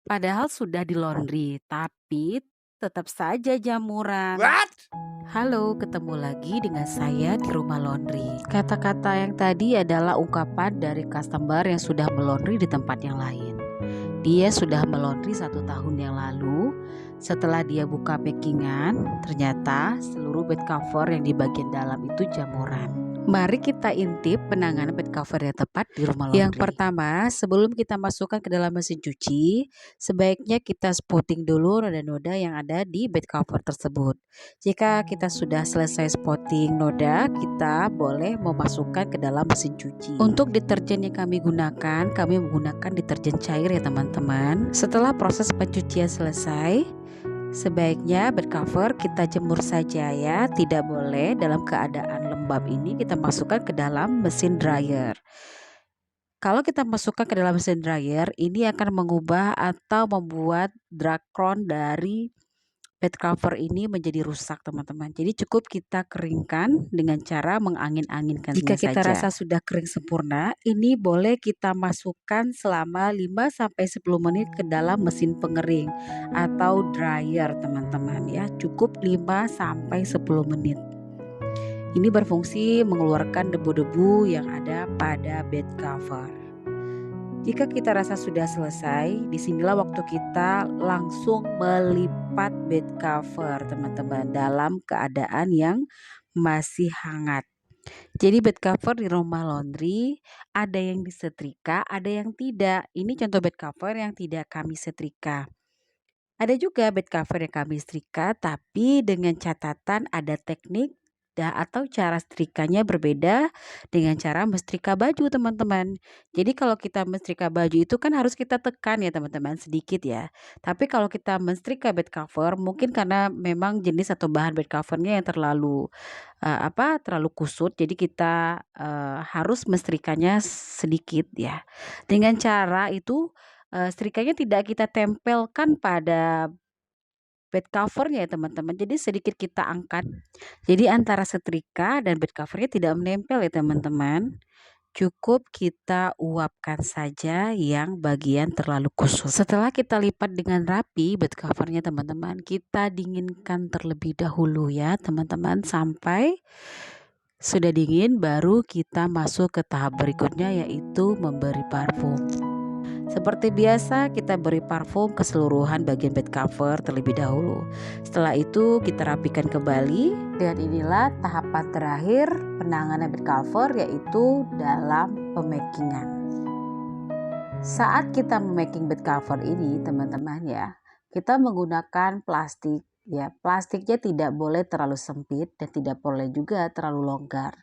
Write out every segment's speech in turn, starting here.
Padahal sudah di-laundry, tapi tetap saja jamuran. What? Halo, ketemu lagi dengan saya di rumah laundry. Kata-kata yang tadi adalah ungkapan dari customer yang sudah melaundry di tempat yang lain. Dia sudah melaundry 1 tahun yang lalu. Setelah dia buka packingan, ternyata seluruh bed cover yang di bagian dalam itu jamuran. Mari kita intip penanganan bed cover yang tepat di rumah laundry. Yang pertama, sebelum kita masukkan ke dalam mesin cuci, sebaiknya kita spotting dulu noda-noda yang ada di bed cover tersebut. Jika kita sudah selesai spotting noda, kita boleh memasukkan ke dalam mesin cuci. Untuk deterjen yang kami gunakan, kami menggunakan deterjen cair ya teman-teman. Setelah proses pencucian selesai, sebaiknya bed cover kita jemur saja ya, tidak boleh dalam keadaan lembab ini kita masukkan ke dalam mesin dryer. Kalau kita masukkan ke dalam mesin dryer, ini akan mengubah atau membuat drakron dari bed cover ini menjadi rusak teman-teman. Jadi cukup kita keringkan dengan cara mengangin-anginkannya saja. Jika kita rasa sudah kering sempurna, ini boleh kita masukkan selama 5-10 menit ke dalam mesin pengering atau dryer teman-teman ya. Cukup 5-10 menit. Ini berfungsi mengeluarkan debu-debu yang ada pada bed cover. Jika kita rasa sudah selesai, disinilah waktu kita langsung melipat bed cover teman-teman dalam keadaan yang masih hangat. Jadi bed cover di rumah laundry ada yang disetrika, ada yang tidak. Ini contoh bed cover yang tidak kami setrika. Ada juga bed cover yang kami setrika tapi dengan catatan ada teknik atau cara setrikanya berbeda dengan cara mensetrika baju teman-teman. Jadi kalau kita mensetrika baju itu kan harus kita tekan ya teman-teman sedikit ya. Tapi kalau kita mensetrika bed cover mungkin karena memang jenis atau bahan bed covernya yang terlalu kusut, jadi kita harus mensetrikanya sedikit ya. Dengan cara itu setrikanya tidak kita tempelkan pada bed covernya ya teman-teman. Jadi sedikit kita angkat. Jadi antara setrika dan bed covernya tidak menempel ya teman-teman. Cukup kita uapkan saja yang bagian terlalu kusut. Setelah kita lipat dengan rapi bed covernya teman-teman, kita dinginkan terlebih dahulu ya teman-teman sampai sudah dingin baru kita masuk ke tahap berikutnya yaitu memberi parfum. Seperti biasa kita beri parfum keseluruhan bagian bed cover terlebih dahulu. Setelah itu kita rapikan kembali. Dan inilah tahapan terakhir penanganan bed cover yaitu dalam pemakingan. Saat kita memaking bed cover ini teman-teman ya, kita menggunakan plastik ya. Plastiknya tidak boleh terlalu sempit dan tidak boleh juga terlalu longgar.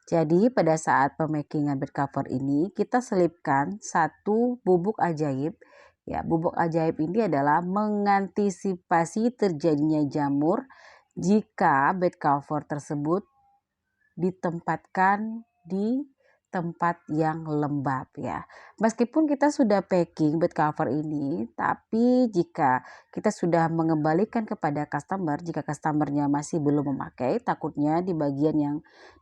Jadi pada saat pemakingan bed cover ini kita selipkan satu bubuk ajaib. Ya, bubuk ajaib ini adalah mengantisipasi terjadinya jamur jika bed cover tersebut ditempatkan di tempat yang lembab ya. Meskipun kita sudah packing bed cover ini, tapi jika kita sudah mengembalikan kepada customer, jika customernya masih belum memakai, takutnya di bagian yang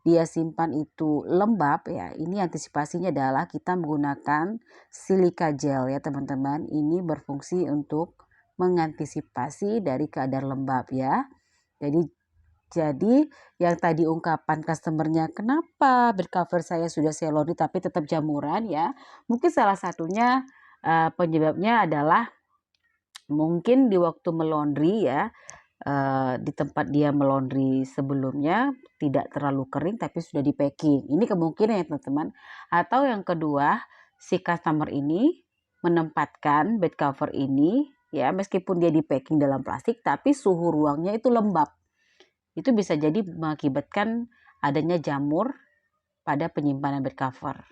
dia simpan itu lembab ya. Ini antisipasinya adalah kita menggunakan silica gel ya teman-teman. Ini berfungsi untuk mengantisipasi dari keadaan lembab ya. Jadi yang tadi ungkapan customernya, kenapa bed cover saya sudah saya laundry tapi tetap jamuran ya. Mungkin salah satunya penyebabnya adalah mungkin di waktu melaundry ya, di tempat dia melaundry sebelumnya tidak terlalu kering tapi sudah di packing. Ini kemungkinan ya teman-teman. Atau yang kedua, si customer ini menempatkan bed cover ini ya meskipun dia di packing dalam plastik tapi suhu ruangnya itu lembab. Itu bisa jadi mengakibatkan adanya jamur pada penyimpanan bed cover.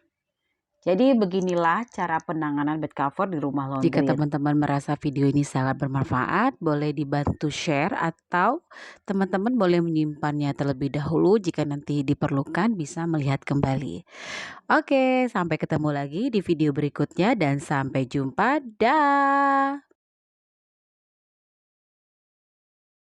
Jadi beginilah cara penanganan bed cover di rumah laundry. Jika teman-teman merasa video ini sangat bermanfaat, boleh dibantu share atau teman-teman boleh menyimpannya terlebih dahulu jika nanti diperlukan bisa melihat kembali. Oke, sampai ketemu lagi di video berikutnya dan sampai jumpa. Dah.